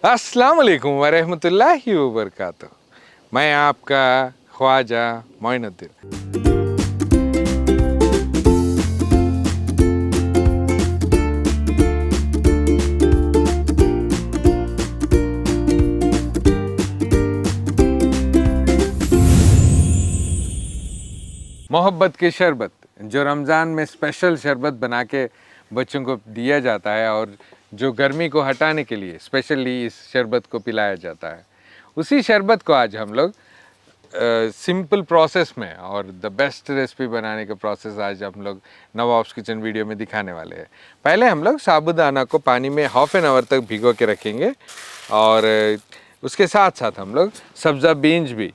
अस्सलाम वालेकुम वरहमतुल्लाहि वबरकातुह। मैं आपका ख्वाजा मोइनुद्दीन। मोहब्बत की शरबत जो रमज़ान में स्पेशल शरबत बना के बच्चों को दिया जाता है और जो गर्मी को हटाने के लिए स्पेशली इस शरबत को पिलाया जाता है, उसी शरबत को आज हम लोग सिंपल प्रोसेस में और द बेस्ट रेसिपी बनाने का प्रोसेस आज हम लोग नवाब्स किचन वीडियो में दिखाने वाले हैं। पहले हम लोग साबूदाना को पानी में हाफ एन आवर तक भिगो के रखेंगे और उसके साथ साथ हम लोग सब्ज़ा बीन्स भी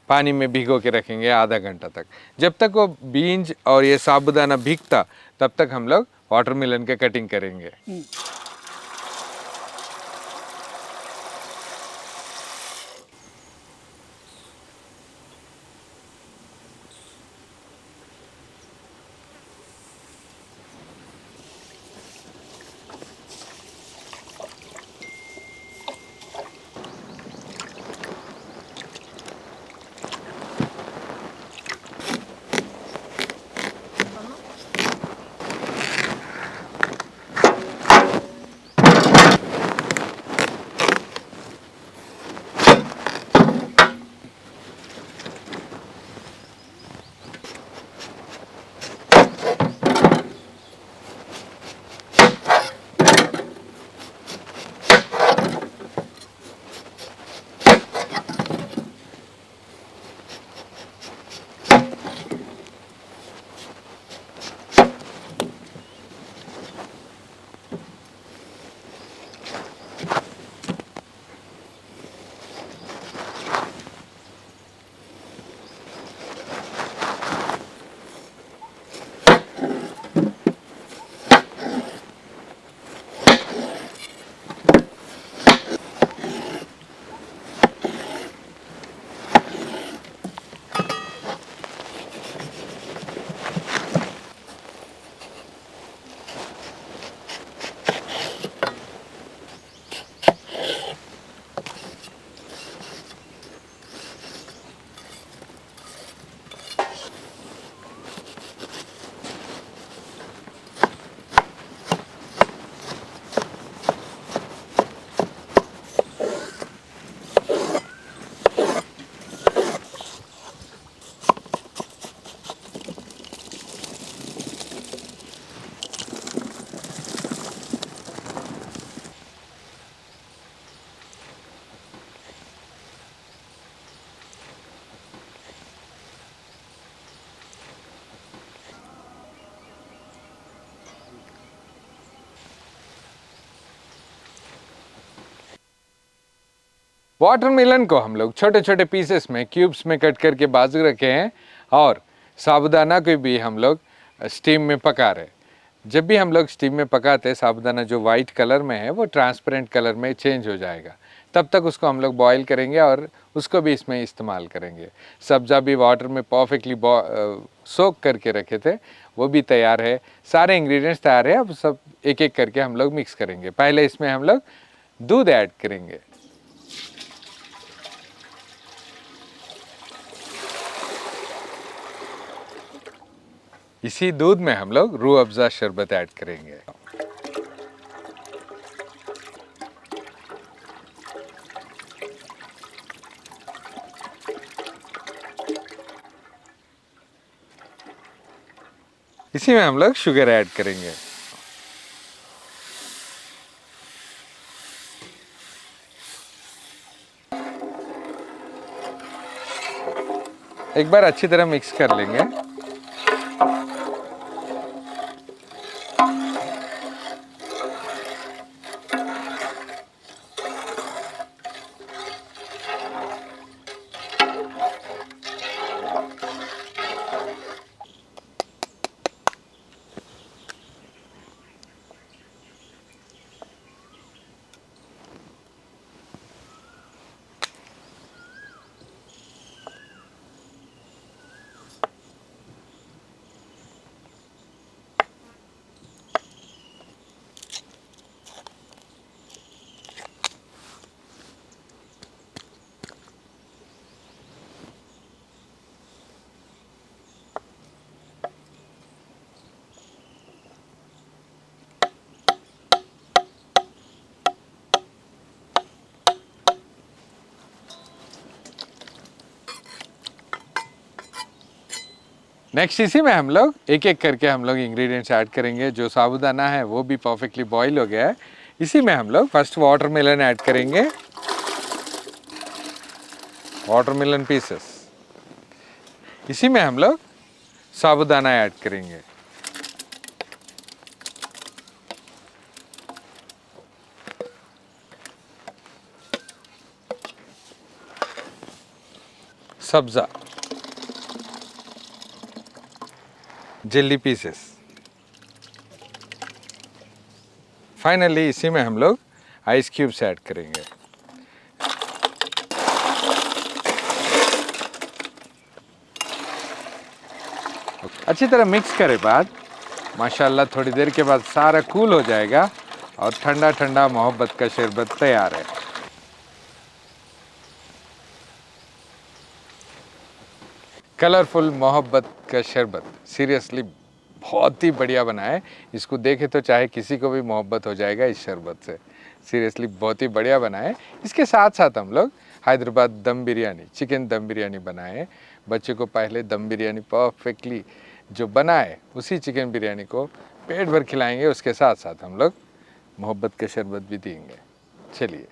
पानी में भिगो के रखेंगे आधा घंटा तक। जब तक वो बीन्स और ये साबूदाना भीगता तब तक हम लोग वाटरमेलन के कटिंग करेंगे। वाटरमेलन को हम लोग छोटे छोटे पीसेस में क्यूब्स में कट करके बाजू रखे हैं और साबूदाना को भी हम लोग स्टीम में पका रहे हैं। जब भी हम लोग स्टीम में पकाते हैं साबूदाना जो वाइट कलर में है वो ट्रांसपेरेंट कलर में चेंज हो जाएगा, तब तक उसको हम लोग बॉईल करेंगे और उसको भी इसमें इस्तेमाल करेंगे। सब्ज़ा भी वाटर में परफेक्टली सोक करके रखे थे, वो भी तैयार है। सारे इंग्रेडिएंट्स तैयार है। अब सब एक एक करके हम लोग मिक्स करेंगे। पहले इसमें हम लोग दूध ऐड करेंगे। इसी दूध में हम लोग रूह अफ़ज़ा शरबत ऐड करेंगे। इसी में हम लोग शुगर ऐड करेंगे। एक बार अच्छी तरह मिक्स कर लेंगे। नेक्स्ट इसी में हम लोग एक एक करके हम लोग इंग्रेडिएंट्स ऐड करेंगे। जो साबूदाना है वो भी परफेक्टली बॉईल हो गया है। इसी में हम लोग फर्स्ट वाटरमेलन ऐड करेंगे, वाटरमेलन पीसेस। इसी में हम लोग साबूदाना ऐड करेंगे। सब्जा, जेली पीसेस। फाइनली इसी में हम लोग आइस क्यूब्स ऐड करेंगे। अच्छी तरह मिक्स करे बाद माशाल्लाह थोड़ी देर के बाद सारा कूल हो जाएगा और ठंडा ठंडा मोहब्बत का शरबत तैयार है। कलरफुल मोहब्बत का शरबत सीरियसली बहुत ही बढ़िया बना है। इसको देखे तो चाहे किसी को भी मोहब्बत हो जाएगा इस शरबत से। सीरियसली बहुत ही बढ़िया बना है। इसके साथ साथ हम लोग हैदराबाद दम बिरयानी, चिकन दम बिरयानी बनाए। बच्चे को पहले दम बिरयानी परफेक्टली जो बनाए उसी चिकन बिरयानी को पेट भर खिलाएंगे। उसके साथ साथ हम लोग मोहब्बत का शरबत भी देंगे। चलिए